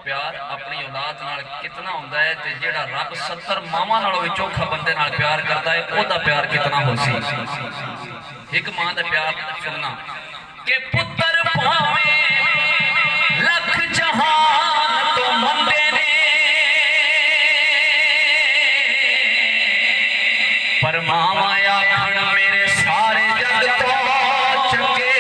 प्यार अपनी औलाद नाल कितना होंदा है ते जेड़ा रब 70 मावां नालों भी चोखा बंदे नाल प्यार करदा है ओदा प्यार कितना हो सी। एक मां दा प्यार सुनना कि पुत्र भावे लख जहान तो मंदे ने पर मावां आखण मेरे सारे जग तो चंगे